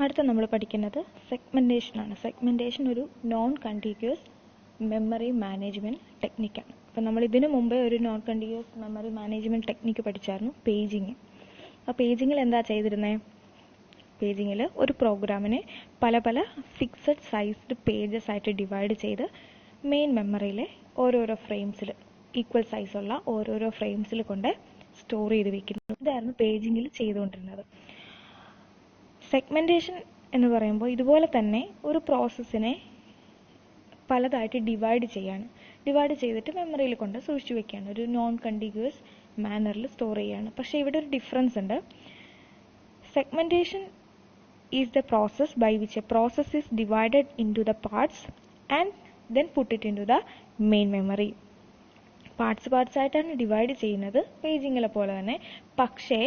അടുത്ത നമ്മൾ പഠിക്കുന്നത് സെഗ്മെൻറ്റേഷനാണ്. സെഗ്മെൻറ്റേഷൻ ഒരു നോൺ കണ്ടിന്യൂസ് മെമ്മറി മാനേജ്മെൻറ്റ് ടെക്നിക്കാണ്. അപ്പോൾ നമ്മൾ ഇതിനു മുമ്പേ ഒരു non continuous memory management technique പഠിച്ചായിരുന്നു, പേജിങ്. ആ പേജിങ്ങിൽ എന്താ ചെയ്തിരുന്നത്? പേജിങ്ങിൽ ഒരു പ്രോഗ്രാമിനെ പല പല ഫിക്സഡ് സൈസ്ഡ് പേജസ് ആയിട്ട് ഡിവൈഡ് ചെയ്ത് മെയിൻ മെമ്മറിയിലെ ഓരോരോ ഫ്രെയിംസിൽ ഈക്വൽ സൈസുള്ള ഓരോരോ ഫ്രെയിംസിൽ കൊണ്ട് സ്റ്റോർ ചെയ്ത് വെക്കുന്നു. ഇതായിരുന്നു പേജിങ്ങിൽ ചെയ്തുകൊണ്ടിരുന്നത്. സെഗ്മെൻറ്റേഷൻ എന്ന് പറയുമ്പോൾ ഇതുപോലെ തന്നെ ഒരു പ്രോസസ്സിനെ പലതായിട്ട് ഡിവൈഡ് ചെയ്തിട്ട് മെമ്മറിയിൽ കൊണ്ട് സൂക്ഷിച്ചു വെക്കുകയാണ്, ഒരു നോൺ കണ്ടിന്യൂസ് മാനറിൽ സ്റ്റോർ ചെയ്യുകയാണ്. പക്ഷേ ഇവിടെ ഒരു ഡിഫറൻസ് ഉണ്ട്. Segmentation is the process by which a process is divided into the parts and then put it into the main memory. Parts ആയിട്ടാണ് ഡിവൈഡ് ചെയ്യുന്നത് പേജിങ്ങിലെ പോലെ തന്നെ. പക്ഷേ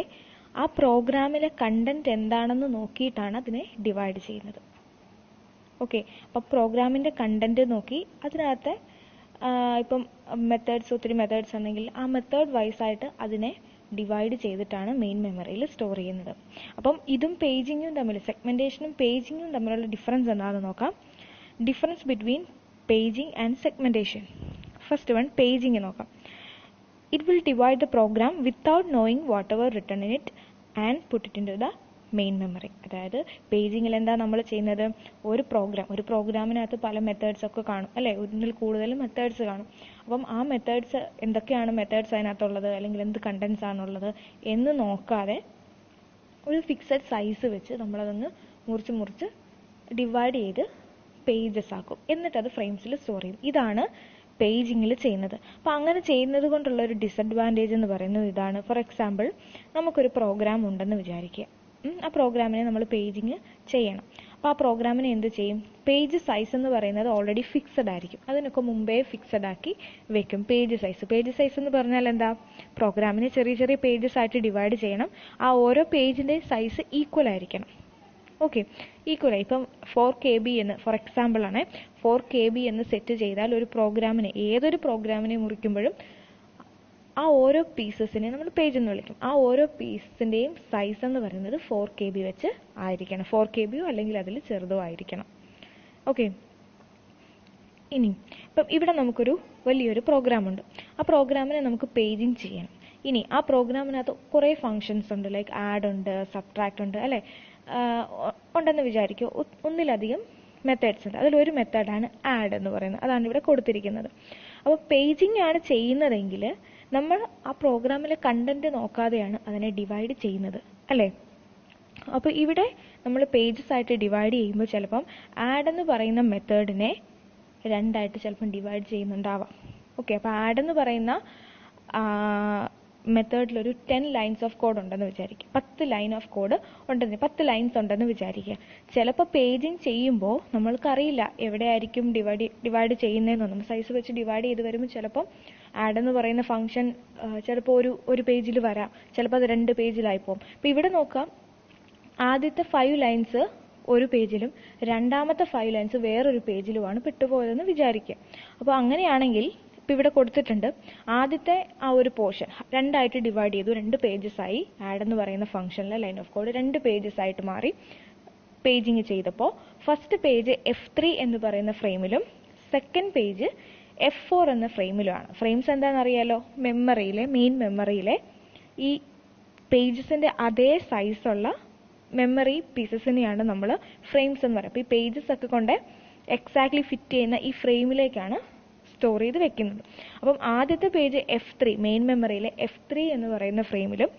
ആ പ്രോഗ്രാമിലെ കണ്ടന്റ് എന്താണെന്ന് നോക്കിയിട്ടാണ് അതിനെ ഡിവൈഡ് ചെയ്യുന്നത്. ഓക്കെ, അപ്പോൾ പ്രോഗ്രാമിൻ്റെ കണ്ടന്റ് നോക്കി അതിനകത്തെ ഇപ്പം ഒത്തിരി മെത്തേഡ്സ് ഉണ്ടെങ്കിൽ ആ മെത്തേഡ് വൈസ് ആയിട്ട് അതിനെ ഡിവൈഡ് ചെയ്തിട്ടാണ് മെയിൻ മെമ്മറിയിൽ സ്റ്റോർ ചെയ്യുന്നത്. അപ്പം ഇതും പേജിങ്ങും തമ്മിൽ, സെഗ്മെൻറ്റേഷനും പേജിങ്ങും തമ്മിലുള്ള ഡിഫറൻസ് എന്താണെന്ന് നോക്കാം. Difference between paging and segmentation. First one, paging നോക്കാം. It will divide the program without knowing whatever written in it and put it into the main memory. അതായത് പേജിങ്ങിൽ എന്താ നമ്മൾ ചെയ്യുന്നത്? ഒരു പ്രോഗ്രാമിനകത്ത് പല മെത്തേഡ്സ് ഒക്കെ കാണും അല്ലേ, ഒന്നിൽ കൂടുതൽ മെത്തേഡ്സ് കാണും. അപ്പം ആ മെത്തേഡ്സ് എന്തൊക്കെയാണ് മെത്തേഡ്സ് അതിനകത്തുള്ളത്, അല്ലെങ്കിൽ എന്ത് കണ്ടൻസ് ആണുള്ളത് എന്ന് നോക്കാതെ ഒരു ഫിക്സഡ് സൈസ് വെച്ച് നമ്മളതൊന്ന് മുറിച്ച് ഡിവൈഡ് ചെയ്ത് പേജസ് ആക്കും, എന്നിട്ടത് ഫ്രെയിംസിൽ സ്റ്റോർ ചെയ്യും. ഇതാണ് പേജിങ്ങിൽ ചെയ്യുന്നത്. അപ്പോൾ അങ്ങനെ ചെയ്യുന്നത് കൊണ്ടുള്ള ഒരു ഡിസഡ്വാൻറ്റേജ് എന്ന് പറയുന്നത് ഇതാണ്. ഫോർ എക്സാമ്പിൾ, നമുക്കൊരു പ്രോഗ്രാം ഉണ്ടെന്ന് വിചാരിക്കുക. ആ പ്രോഗ്രാമിനെ നമ്മൾ പേജിങ് ചെയ്യണം. അപ്പോൾ ആ പ്രോഗ്രാമിനെ എന്ത് ചെയ്യും? പേജ് സൈസ് എന്ന് പറയുന്നത് ഓൾറെഡി ഫിക്സഡ് ആയിരിക്കും, അതിനൊക്കെ മുമ്പേ ഫിക്സഡ് ആക്കി വെക്കും. പേജ് സൈസ് എന്ന് പറഞ്ഞാൽ എന്താ? പ്രോഗ്രാമിനെ ചെറിയ ചെറിയ പേജസ് ആയിട്ട് ഡിവൈഡ് ചെയ്യണം. ആ ഓരോ പേജിൻ്റെ സൈസ് ഈക്വൽ ആയിരിക്കണം. ഓക്കെ, ഈക്വലായി. ഇപ്പം 4 KB എന്ന് ഫോർ എക്സാമ്പിൾ ആണ്, 4 KB എന്ന് സെറ്റ് ചെയ്താൽ ഒരു പ്രോഗ്രാമിനെ, ഏതൊരു പ്രോഗ്രാമിനെ മുറിക്കുമ്പോഴും ആ ഓരോ പീസസിനെ നമ്മൾ പേജ് എന്ന് വിളിക്കും. ആ ഓരോ പീസിൻ്റെയും സൈസ് എന്ന് പറയുന്നത് 4 KB വെച്ച് ആയിരിക്കണം. 4 KB അല്ലെങ്കിൽ അതിൽ ചെറുതോ ആയിരിക്കണം. ഓക്കെ, ഇനി ഇപ്പം ഇവിടെ നമുക്കൊരു വലിയൊരു പ്രോഗ്രാമുണ്ട്. ആ പ്രോഗ്രാമിനെ നമുക്ക് പേജിങ് ചെയ്യണം. ഇനി ആ പ്രോഗ്രാമിനകത്ത് കുറേ ഫങ്ഷൻസ് ഉണ്ട്, ലൈക്ക് ആഡ് ഉണ്ട്, സബ്ട്രാക്ട് ഉണ്ട് അല്ലേ, ഉണ്ടെന്ന് വിചാരിക്കും. ഒന്നിലധികം മെത്തേഡ്സ് ഉണ്ട്. അതിലൊരു മെത്തേഡാണ് ആഡ് എന്ന് പറയുന്നത്. അതാണ് ഇവിടെ കൊടുത്തിരിക്കുന്നത്. അപ്പോൾ പേജിങ് ആണ് ചെയ്യുന്നതെങ്കിൽ നമ്മൾ ആ പ്രോഗ്രാമിലെ കണ്ടന്റ് നോക്കാതെയാണ് അതിനെ ഡിവൈഡ് ചെയ്യുന്നത് അല്ലേ. അപ്പോൾ ഇവിടെ നമ്മൾ പേജസ് ആയിട്ട് ഡിവൈഡ് ചെയ്യുമ്പോൾ ചിലപ്പം ആഡ് എന്ന് പറയുന്ന മെത്തേഡിനെ രണ്ടായിട്ട് ചിലപ്പം ഡിവൈഡ് ചെയ്യുന്നുണ്ടാവാം. ഓക്കെ, അപ്പോൾ ആഡ് എന്ന് പറയുന്ന മെത്തേഡിലൊരു 10 ലൈൻസ് ഓഫ് കോഡ് ഉണ്ടെന്ന് വിചാരിക്കുക, 10 ലൈൻ ഓഫ് കോഡ് ഉണ്ടെന്ന്, 10 ലൈൻസ് ഉണ്ടെന്ന് വിചാരിക്കുക. ചിലപ്പോൾ പേജിങ് ചെയ്യുമ്പോൾ നമ്മൾക്കറിയില്ല എവിടെയായിരിക്കും ഡിവൈഡ് ചെയ്യുന്നതെന്നൊന്നും. സൈസ് വെച്ച് ഡിവൈഡ് ചെയ്ത് വരുമ്പോൾ ചിലപ്പം ആഡ് എന്ന് പറയുന്ന ഫംഗ്ഷൻ ചിലപ്പോൾ ഒരു പേജിൽ വരാം, ചിലപ്പോൾ അത് 2 പേജിലായി പോകും. അപ്പോൾ ഇവിടെ നോക്കാം, ആദ്യത്തെ 5 ലൈൻസ് ഒരു പേജിലും രണ്ടാമത്തെ 5 ലൈൻസ് വേറൊരു പേജിലുമാണ് പെട്ടുപോയതെന്ന് വിചാരിക്കുക. അപ്പോൾ അങ്ങനെയാണെങ്കിൽ ഇപ്പം ഇവിടെ കൊടുത്തിട്ടുണ്ട്, ആദ്യത്തെ ആ ഒരു പോർഷൻ രണ്ടായിട്ട് ഡിവൈഡ് ചെയ്തു, 2 പേജസ് ആയി. ആഡ് എന്ന് പറയുന്ന ഫംഗ്ഷനിലെ ലൈൻ ഓഫ് കോഡ് 2 പേജസ് ആയിട്ട് മാറി. പേജിങ് ചെയ്തപ്പോൾ ഫസ്റ്റ് പേജ് F3 എന്ന് പറയുന്ന ഫ്രെയിമിലും സെക്കൻഡ് പേജ് F4 എന്ന ഫ്രെയിമിലുമാണ്. ഫ്രെയിംസ് എന്താണെന്നറിയാലോ, മെയിൻ മെമ്മറിയിലെ ഈ പേജസിൻ്റെ അതേ സൈസുള്ള മെമ്മറി പീസസിനെയാണ് നമ്മൾ ഫ്രെയിംസ് എന്ന് പറയുന്നത്. അപ്പോൾ ഈ പേജസ് ഒക്കെ കൊണ്ട് എക്സാക്ട്ലി ഫിറ്റ് ചെയ്യുന്ന ഈ ഫ്രെയിമിലേക്കാണ് സ്റ്റോർ ചെയ്ത് വെക്കുന്നത്. അപ്പം ആദ്യത്തെ പേജ് F3 മെയിൻ മെമ്മറിയിലെ F3 എന്ന് പറയുന്ന ഫ്രെയിമിലും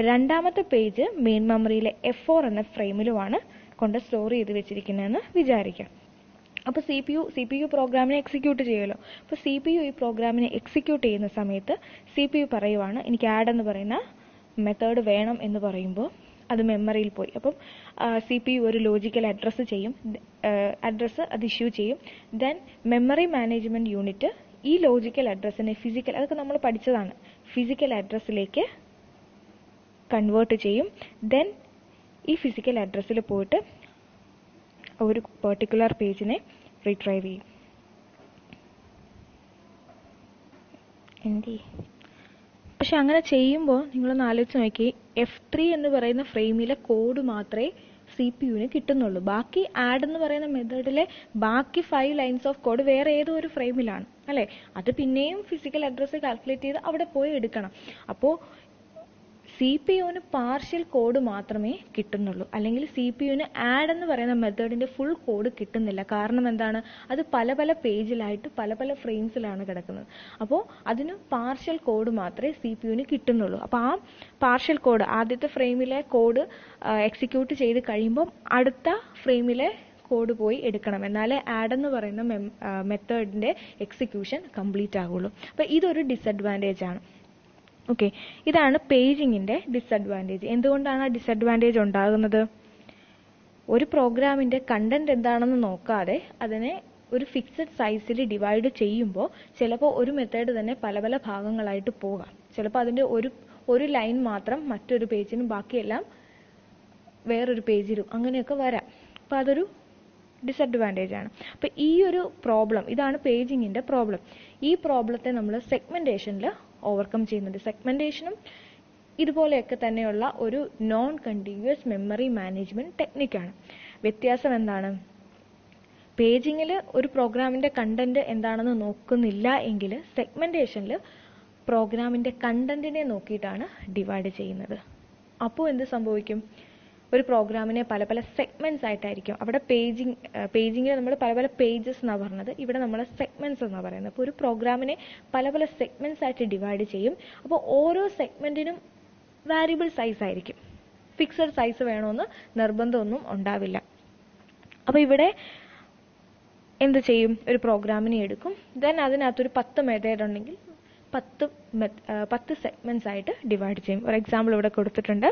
രണ്ടാമത്തെ പേജ് മെയിൻ മെമ്മറിയിലെ F4 എന്ന ഫ്രെയിമിലുമാണ് കൊണ്ട് സ്റ്റോർ ചെയ്ത് വെച്ചിരിക്കുന്നതെന്ന് വിചാരിക്കാം. അപ്പോൾ CPU പ്രോഗ്രാമിനെ എക്സിക്യൂട്ട് ചെയ്യുമല്ലോ. അപ്പോൾ CPU ഈ പ്രോഗ്രാമിനെ എക്സിക്യൂട്ട് ചെയ്യുന്ന സമയത്ത് CPU പറയുവാണ് എനിക്ക് ആഡ് എന്ന് പറയുന്ന മെത്തേഡ് വേണം എന്ന് പറയുമ്പോൾ അത് മെമ്മറിയിൽ പോയി. അപ്പം CPU ഒരു ലോജിക്കൽ അഡ്രസ്സ് ചെയ്യും, അത് ഇഷ്യൂ ചെയ്യും. ദെൻ മെമ്മറി മാനേജ്മെൻറ്റ് യൂണിറ്റ് ഈ ലോജിക്കൽ അഡ്രസ്സിനെ അതൊക്കെ നമ്മൾ പഠിച്ചതാണ്, ഫിസിക്കൽ അഡ്രസ്സിലേക്ക് കൺവേർട്ട് ചെയ്യും. ദെൻ ഈ ഫിസിക്കൽ അഡ്രസ്സിൽ പോയിട്ട് ഒരു പെർട്ടിക്കുലർ പേജിനെ റിട്രൈവ് ചെയ്യും. പക്ഷെ അങ്ങനെ ചെയ്യുമ്പോൾ നിങ്ങളൊന്ന് ആലോചിച്ച് നോക്കി, F3 എന്ന് പറയുന്ന ഫ്രെയിമിലെ കോഡ് മാത്രമേ CPU കിട്ടുന്നുള്ളൂ. ബാക്കി ആഡ് എന്ന് പറയുന്ന മെത്തേഡിലെ ബാക്കി 5 ലൈൻസ് ഓഫ് കോഡ് വേറെ ഏതോ ഒരു ഫ്രെയിമിലാണ് അല്ലേ. അത് പിന്നെയും ഫിസിക്കൽ അഡ്രസ്സ് കാൽക്കുലേറ്റ് ചെയ്ത് അവിടെ പോയി എടുക്കണം. അപ്പോൾ CPU പാർഷ്യൽ കോഡ് മാത്രമേ കിട്ടുന്നുള്ളൂ, അല്ലെങ്കിൽ CPU ആഡ് എന്ന് പറയുന്ന മെത്തേഡിന്റെ ഫുൾ കോഡ് കിട്ടുന്നില്ല. കാരണം എന്താണ്, അത് പല പല പേജിലായിട്ട് പല പല ഫ്രെയിംസിലാണ് കിടക്കുന്നത്. അപ്പോൾ അതിന് പാർഷ്യൽ കോഡ് മാത്രമേ CPU കിട്ടുന്നുള്ളൂ. അപ്പോൾ ആ പാർഷ്യൽ കോഡ് ആദ്യത്തെ ഫ്രെയിമിലെ കോഡ് എക്സിക്യൂട്ട് ചെയ്ത് കഴിയുമ്പോൾ അടുത്ത ഫ്രെയിമിലെ കോഡ് പോയി എടുക്കണം, എന്നാലേ ആഡ് എന്ന് പറയുന്ന മെത്തേഡിന്റെ എക്സിക്യൂഷൻ കംപ്ലീറ്റ് ആകുള്ളൂ. അപ്പോൾ ഇതൊരു ഡിസഡ്വാൻറ്റേജ് ആണ്. ഓക്കെ, ഇതാണ് പേജിങ്ങിന്റെ ഡിസഡ്വാൻറ്റേജ്. എന്തുകൊണ്ടാണ് ആ ഡിസഡ്വാൻറ്റേജ് ഉണ്ടാകുന്നത്? ഒരു പ്രോഗ്രാമിന്റെ കണ്ടന്റ് എന്താണെന്ന് നോക്കാതെ അതിനെ ഒരു ഫിക്സഡ് സൈസിൽ ഡിവൈഡ് ചെയ്യുമ്പോൾ ചിലപ്പോൾ ഒരു മെത്തേഡ് തന്നെ പല പല ഭാഗങ്ങളായിട്ട് പോകാം. ചിലപ്പോൾ അതിന്റെ ഒരു ലൈൻ മാത്രം മറ്റൊരു പേജിനും ബാക്കിയെല്ലാം വേറൊരു പേജിലും അങ്ങനെയൊക്കെ വരാം. അപ്പോൾ അതൊരു ഡിസഡ്വാൻറ്റേജ് ആണ്. അപ്പോൾ ഈ ഒരു പ്രോബ്ലം, ഇതാണ് പേജിങ്ങിന്റെ പ്രോബ്ലം. ഈ പ്രോബ്ലത്തെ നമ്മൾ സെഗ്മെന്റേഷനിൽ ഓവർകം ചെയ്യുന്നുണ്ട്. സെഗ്മെന്റേഷനും ഇതുപോലെയൊക്കെ തന്നെയുള്ള ഒരു നോൺ കണ്ടിന്യൂസ് മെമ്മറി മാനേജ്മെന്റ് ടെക്നിക്കാണ്. വ്യത്യാസം എന്താണ്? പേജിങ്ങിൽ ഒരു പ്രോഗ്രാമിന്റെ കണ്ടന്റ് എന്താണെന്ന് നോക്കുന്നില്ല എങ്കിൽ സെഗ്മെന്റേഷനിൽ പ്രോഗ്രാമിന്റെ കണ്ടന്റിനെ നോക്കിയിട്ടാണ് ഡിവൈഡ് ചെയ്യുന്നത്. അപ്പോൾ എന്ത് സംഭവിക്കും? ഒരു പ്രോഗ്രാമിനെ പല പല സെഗ്മെന്റ്സ് ആയിട്ടായിരിക്കും. അവിടെ പേജിങ്ങിൽ നമ്മൾ പല പല പേജസ് എന്നാണ് പറഞ്ഞത്, ഇവിടെ നമ്മൾ സെഗ്മെന്റ്സ് എന്നാണ് പറയുന്നത്. അപ്പോൾ ഒരു പ്രോഗ്രാമിനെ പല പല സെഗ്മെന്റ്സ് ആയിട്ട് ഡിവൈഡ് ചെയ്യും. അപ്പോൾ ഓരോ സെഗ്മെന്റിനും വാരിയബിൾ സൈസ് ആയിരിക്കും. ഫിക്സഡ് സൈസ് വേണമെന്ന് നിർബന്ധമൊന്നും ഉണ്ടാവില്ല. അപ്പോൾ ഇവിടെ എന്ത് ചെയ്യും? ഒരു പ്രോഗ്രാമിനെ എടുക്കും, ദെൻ അതിനകത്തൊരു 10 മെത്തേഡ് ഉണ്ടെങ്കിൽ 10 സെഗ്മെന്റ്സ് ആയിട്ട് ഡിവൈഡ് ചെയ്യും. ഒരു എക്സാമ്പിൾ ഇവിടെ കൊടുത്തിട്ടുണ്ട്.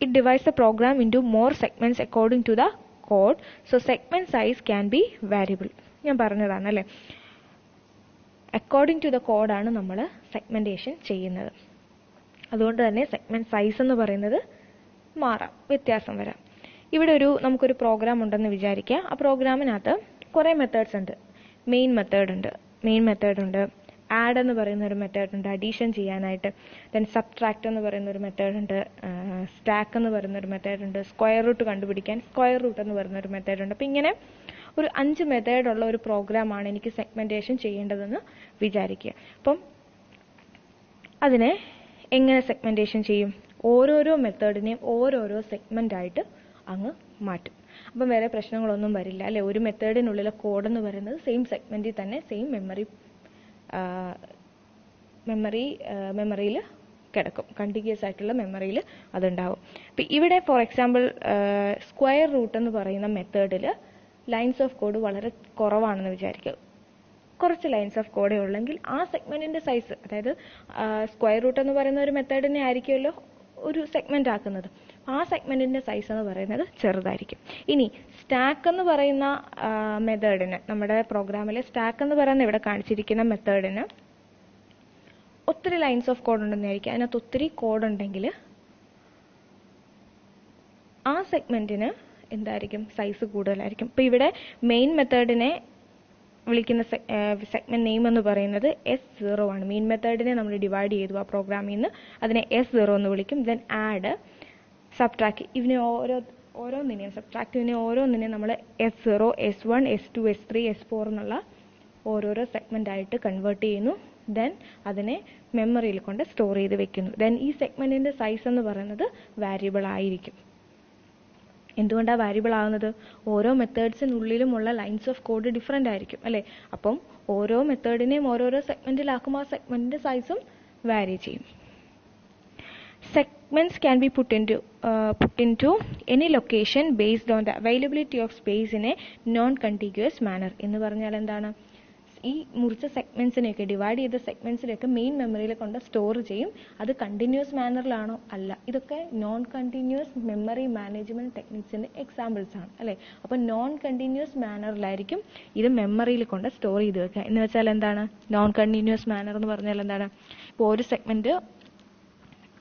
It divides the program into more segments according to the code, so segment size can be variable. ഞാൻ പറഞ്ഞതാണ് അല്ലേ, അക്കോർഡിംഗ് ടു ദ കോഡാണ് നമ്മൾ സെഗ്മെന്റേഷൻ ചെയ്യുന്നത്. അതുകൊണ്ട് തന്നെ സെഗ്മെന്റ് സൈസ് എന്ന് പറയുന്നത് മാറാം, വ്യത്യാസം വരാം. ഇവിടെ നമുക്കൊരു പ്രോഗ്രാം ഉണ്ടെന്ന് വിചാരിക്കുക. ആ പ്രോഗ്രാമിനകത്ത് കുറേ മെത്തേഡ്സ് ഉണ്ട്. മെയിൻ മെത്തേഡ് ഉണ്ട്, ആഡ് എന്ന് പറയുന്ന ഒരു മെത്തേഡ് ഉണ്ട് അഡീഷൻ ചെയ്യാനായിട്ട്, ദെൻ സബ്ട്രാക്ട് എന്ന് പറയുന്ന ഒരു മെത്തേഡ് ഉണ്ട്, സ്റ്റാക്ക് എന്ന് പറയുന്ന ഒരു മെത്തേഡ് ഉണ്ട്, സ്ക്വയർ റൂട്ട് കണ്ടുപിടിക്കാൻ സ്ക്വയർ റൂട്ട് എന്ന് പറയുന്ന ഒരു മെത്തേഡ് ഉണ്ട്. അപ്പം ഇങ്ങനെ ഒരു 5 മെത്തേഡുള്ള ഒരു പ്രോഗ്രാമാണ് എനിക്ക് സെഗ്മെന്റേഷൻ ചെയ്യേണ്ടതെന്ന് വിചാരിക്കുക. അപ്പം അതിനെ എങ്ങനെ സെഗ്മെന്റേഷൻ ചെയ്യും? ഓരോരോ മെത്തേഡിനെയും ഓരോരോ സെഗ്മെന്റ് ആയിട്ട് അങ്ങ് മാറ്റും. അപ്പം വേറെ പ്രശ്നങ്ങളൊന്നും വരില്ല അല്ലെ. ഒരു മെത്തേഡിനുള്ളിലെ കോഡ് എന്ന് പറയുന്നത് സെയിം സെഗ്മെന്റിൽ തന്നെ സെയിം മെമ്മറിയിൽ കിടക്കും, കണ്ടിന്യൂസ് ആയിട്ടുള്ള മെമ്മറിയിൽ അതുണ്ടാവും. അപ്പം ഇവിടെ ഫോർ എക്സാമ്പിൾ സ്ക്വയർ റൂട്ട് എന്ന് പറയുന്ന മെത്തേഡിൽ ലൈൻസ് ഓഫ് കോഡ് വളരെ കുറവാണെന്ന് വിചാരിക്കുക. കുറച്ച് ലൈൻസ് ഓഫ് കോഡേ ഉള്ളെങ്കിൽ ആ സെഗ്മെന്റിന്റെ സൈസ്, അതായത് സ്ക്വയർ റൂട്ട് എന്ന് പറയുന്ന ഒരു മെത്തേഡിനെ ആയിരിക്കുമല്ലോ ഒരു സെഗ്മെന്റ് ആക്കുന്നത്, ആ സെഗ്മെന്റിന്റെ സൈസ് എന്ന് പറയുന്നത് ചെറുതായിരിക്കും. ഇനി സ്റ്റാക്ക് എന്ന് പറയുന്ന മെത്തേഡിന്, നമ്മുടെ പ്രോഗ്രാമിലെ സ്റ്റാക്ക് എന്ന് പറയുന്ന ഇവിടെ കാണിച്ചിരിക്കുന്ന മെത്തേഡിന് ഒത്തിരി ലൈൻസ് ഓഫ് കോഡ് ഉണ്ടെന്നായിരിക്കും. അതിനകത്ത് ഒത്തിരി കോഡ് ഉണ്ടെങ്കിൽ ആ സെഗ്മെന്റിന് എന്തായിരിക്കും? സൈസ് കൂടുതലായിരിക്കും. ഇപ്പൊ ഇവിടെ മെയിൻ മെത്തേഡിനെ വിളിക്കുന്ന സെഗ്മെന്റ് നെയിം എന്ന് പറയുന്നത് S0 ആണ്. മെയിൻ മെത്തേഡിനെ നമ്മൾ ഡിവൈഡ് ചെയ്തു ആ പ്രോഗ്രാമിൽ നിന്ന്, അതിനെ S0 എന്ന് വിളിക്കും. ദെൻ ആഡ്, സബ്ട്രാക്ട്, ഇതിനെ ഓരോന്നിനെയും നമ്മൾ S0, S1, S2, S3, S4 എന്നുള്ള ഓരോരോ സെഗ്മെന്റ് ആയിട്ട് കൺവേർട്ട് ചെയ്യുന്നു. ദെൻ അതിനെ മെമ്മറിയിൽ കൊണ്ട് സ്റ്റോർ ചെയ്ത് വെക്കുന്നു. ദെൻ ഈ സെഗ്മെന്റിന്റെ സൈസ് എന്ന് പറയുന്നത് വാരിയബിൾ ആയിരിക്കും. എന്തുകൊണ്ടാണ് വാരിയബിൾ ആകുന്നത്? ഓരോ മെത്തേഡ്സിനുള്ളിലുമുള്ള ലൈൻസ് ഓഫ് കോഡ് ഡിഫറെന്റ് ആയിരിക്കും അല്ലേ. അപ്പം ഓരോ മെത്തേഡിനെയും ഓരോരോ സെഗ്മെന്റിലാക്കുമ്പോൾ ആ സെഗ്മെന്റിന്റെ സൈസും വാരി ചെയ്യും. Segments can be put into any location based on the availability of space in a non-contiguous manner. എന്ന് പറഞ്ഞാൽ എന്താണ്? ഈ മുറിച്ച സെഗ്മെന്റ്സിനെയൊക്കെ, ഡിവൈഡ് ചെയ്ത സെഗ്മെന്റ്സിനെയൊക്കെ മെയിൻ മെമ്മറിയിൽ കൊണ്ട് സ്റ്റോർ ചെയ്യും. അത് കണ്ടിന്യൂസ് മാനറിലാണോ? അല്ല. ഇതൊക്കെ നോൺ കണ്ടിന്യൂസ് മെമ്മറി മാനേജ്മെന്റ് ടെക്നിക്സിന്റെ എക്സാമ്പിൾസ് ആണ് അല്ലേ. അപ്പോൾ നോൺ കണ്ടിന്യൂസ് മാനറിലായിരിക്കും ഇത് മെമ്മറിയിൽ കൊണ്ട് സ്റ്റോർ ചെയ്ത് വെക്കുക. എന്ന് വെച്ചാൽ എന്താണ് നോൺ കണ്ടിന്യൂസ് മാനർ എന്ന് പറഞ്ഞാൽ എന്താണ്? ഇപ്പോൾ ഒരു സെഗ്മെന്റ്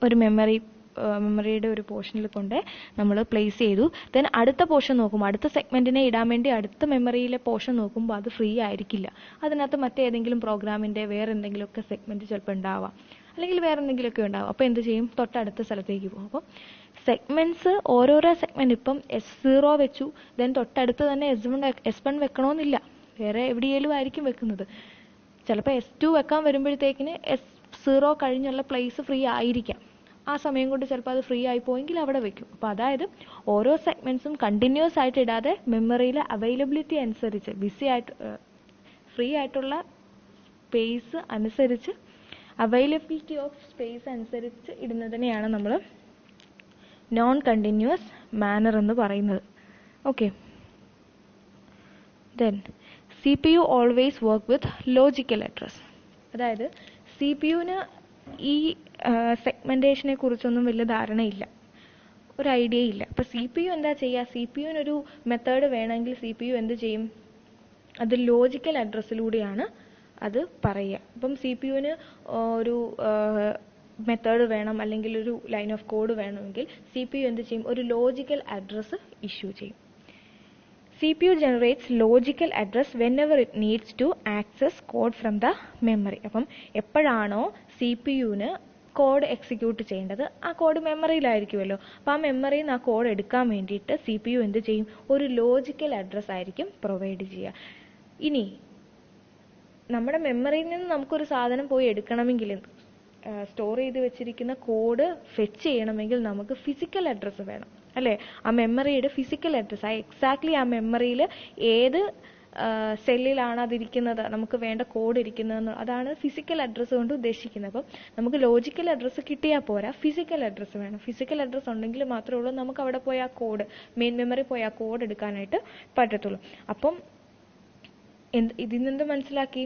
ഒരു മെമ്മറിയുടെ ഒരു പോർഷനിൽ കൊണ്ട് നമ്മൾ പ്ലേസ് ചെയ്തു. ദെൻ അടുത്ത പോർഷൻ നോക്കുമ്പോൾ, അടുത്ത സെഗ്മെന്റിനെ ഇടാൻ വേണ്ടി അടുത്ത മെമ്മറിയിലെ പോർഷൻ നോക്കുമ്പോൾ അത് ഫ്രീ ആയിരിക്കില്ല. അതിനകത്ത് മറ്റേതെങ്കിലും പ്രോഗ്രാമിന്റെ വേറെ എന്തെങ്കിലുമൊക്കെ സെഗ്മെന്റ് ചിലപ്പോൾ ഉണ്ടാവാം, അല്ലെങ്കിൽ വേറെ എന്തെങ്കിലുമൊക്കെ ഉണ്ടാവും. അപ്പോൾ എന്ത് ചെയ്യും? തൊട്ടടുത്ത സ്ഥലത്തേക്ക് പോകും. അപ്പോൾ സെഗ്മെൻറ്റ്സ് ഓരോരോ സെഗ്മെൻറ്റ് ഇപ്പം S0 വെച്ചു, ദെൻ തൊട്ടടുത്ത് തന്നെ S1 വെക്കണമെന്നില്ല, വേറെ എവിടെയെങ്കിലും ആയിരിക്കും വെക്കുന്നത്. ചിലപ്പോൾ S2 വെക്കാൻ വരുമ്പോഴത്തേക്കിന് S0 കഴിഞ്ഞുള്ള പ്ലേസ് ഫ്രീ ആയിരിക്കാം. ആ സമയം കൊണ്ട് ചിലപ്പോൾ അത് ഫ്രീ ആയി പോയെങ്കിൽ അവിടെ വെക്കും. അപ്പോൾ അതായത് ഓരോ സെഗ്മെൻറ്റ്സും കണ്ടിന്യൂസ് ആയിട്ട് ഇടാതെ മെമ്മറിയിലെ അവൈലബിലിറ്റി അനുസരിച്ച് ഫ്രീ ആയിട്ടുള്ള സ്പേസ് അനുസരിച്ച് അവൈലബിലിറ്റി ഓഫ് സ്പേസ് അനുസരിച്ച് ഇടുന്നതിനെയാണ് നമ്മൾ നോൺ കണ്ടിന്യൂസ് മാനർ എന്ന് പറയുന്നത്. Okay, then CPU always work with logical address. അതായത് CPU-ന് ഈ സെഗ്മെൻറ്റേഷനെ കുറിച്ചൊന്നും വലിയ ധാരണയില്ല, ഒരു ഐഡിയ ഇല്ല. അപ്പോൾ CPU എന്താ ചെയ്യുക, CPU-നൊരു മെത്തേഡ് വേണമെങ്കിൽ CPU എന്ത് ചെയ്യും, അത് ലോജിക്കൽ അഡ്രസ്സിലൂടെയാണ് അത് പറയുക. അപ്പം CPU-ന് ഒരു മെത്തേഡ് വേണം അല്ലെങ്കിൽ ഒരു ലൈൻ ഓഫ് കോഡ് വേണമെങ്കിൽ CPU എന്ത് ചെയ്യും, ഒരു ലോജിക്കൽ അഡ്രസ്സ് ഇഷ്യൂ ചെയ്യും. CPU generates logical address whenever it needs to access code from the memory. അപ്പം എപ്പോഴാണോ CPU-ന് കോഡ് എക്സിക്യൂട്ട് ചെയ്യേണ്ടത്, ആ കോഡ് മെമ്മറിയിലായിരിക്കുമല്ലോ. അപ്പോൾ ആ മെമ്മറിയിൽ നിന്ന് ആ കോഡ് എടുക്കാൻ വേണ്ടിയിട്ട് CPU എന്ത് ചെയ്യും, ഒരു ലോജിക്കൽ അഡ്രസ്സ് ആയിരിക്കും പ്രൊവൈഡ് ചെയ്യുക. ഇനി നമ്മുടെ മെമ്മറിയിൽ നിന്ന് നമുക്കൊരു സാധനം പോയി എടുക്കണമെങ്കിൽ, സ്റ്റോർ ചെയ്ത് വെച്ചിരിക്കുന്ന കോഡ് ഫെച്ച് ചെയ്യണമെങ്കിൽ നമുക്ക് ഫിസിക്കൽ അഡ്രസ്സ് വേണം, അല്ലേ? ആ മെമ്മറിയുടെ ഫിസിക്കൽ അഡ്രസ്സ്, എക്സാക്ട്ലി ആ മെമ്മറിയിൽ ഏത് സെല്ലിലാണ് അതിരിക്കുന്നത്, നമുക്ക് വേണ്ട കോഡ് ഇരിക്കുന്നതെന്ന്, അതാണ് ഫിസിക്കൽ അഡ്രസ്സ് കൊണ്ട് ഉദ്ദേശിക്കുന്നത്. അപ്പം നമുക്ക് ലോജിക്കൽ അഡ്രസ്സ് കിട്ടിയാൽ പോരാ, ഫിസിക്കൽ അഡ്രസ്സ് വേണം. ഫിസിക്കൽ അഡ്രസ്സ് ഉണ്ടെങ്കിൽ മാത്രമേ ഉള്ളൂ നമുക്ക് അവിടെ പോയി ആ കോഡ്, മെയിൻ മെമ്മറി പോയി ആ കോഡ് എടുക്കാനായിട്ട് പറ്റത്തുള്ളൂ. അപ്പം ഇതിൽ നിന്ന് മനസ്സിലാക്കി,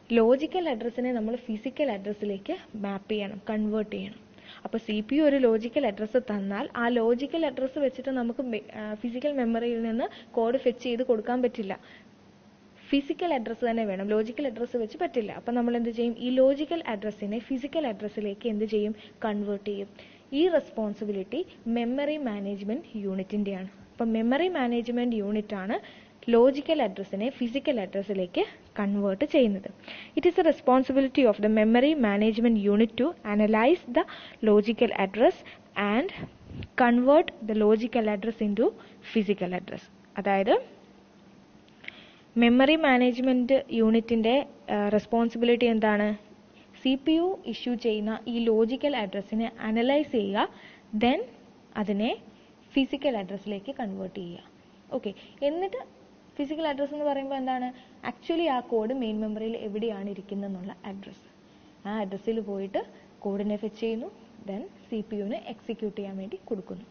ലോജിക്കൽ അഡ്രസ്സിനെ നമ്മൾ ഫിസിക്കൽ അഡ്രസ്സിലേക്ക് മാപ്പ് ചെയ്യണം, കൺവേർട്ട് ചെയ്യണം. അപ്പോൾ CPU ഒരു ലോജിക്കൽ അഡ്രസ്സ് തന്നാൽ ആ ലോജിക്കൽ അഡ്രസ്സ് വെച്ചിട്ട് നമുക്ക് ഫിസിക്കൽ മെമ്മറിയിൽ നിന്ന് കോഡ് ഫെച്ച് ചെയ്ത് കൊടുക്കാൻ പറ്റില്ല. ഫിസിക്കൽ അഡ്രസ്സ് തന്നെ വേണം, ലോജിക്കൽ അഡ്രസ്സ് വെച്ച് പറ്റില്ല. അപ്പം നമ്മൾ എന്ത് ചെയ്യും, ഈ ലോജിക്കൽ അഡ്രസ്സിനെ ഫിസിക്കൽ അഡ്രസ്സിലേക്ക് എന്ത് ചെയ്യും, കൺവേർട്ട് ചെയ്യും. ഈ റെസ്പോൺസിബിലിറ്റി മെമ്മറി മാനേജ്മെൻറ്റ് യൂണിറ്റിൻ്റെയാണ്. അപ്പം മെമ്മറി മാനേജ്മെൻറ്റ് യൂണിറ്റാണ് ലോജിക്കൽ അഡ്രസ്സിനെ ഫിസിക്കൽ അഡ്രസ്സിലേക്ക് കൺവേർട്ട് ചെയ്യുന്നത്. It is a responsibility of the memory management unit to analyse the logical address and convert the logical address into physical address. അതായത് memory management യൂണിറ്റിൻ്റെ responsibility എന്താണ്, CPU issue ചെയ്യുന്ന ഈ logical അഡ്രസ്സിനെ analyse ചെയ്യുക, then അതിനെ physical അഡ്രസ്സിലേക്ക് convert ചെയ്യുക. ഓക്കെ, എന്നിട്ട് ഫിസിക്കൽ അഡ്രസ്സ് എന്ന് പറയുമ്പോൾ എന്താണ്, ആക്ച്വലി ആ കോഡ് മെയിൻ മെമ്മറിയിൽ എവിടെയാണ് ഇരിക്കുന്നത് എന്നുള്ള അഡ്രസ്സ്, ആ അഡ്രസ്സിൽ പോയിട്ട് കോഡിനെ ഫെച്ച് ചെയ്യുന്നു, ദെൻ CPU-ന് എക്സിക്യൂട്ട് ചെയ്യാൻ വേണ്ടി കൊടുക്കുന്നു.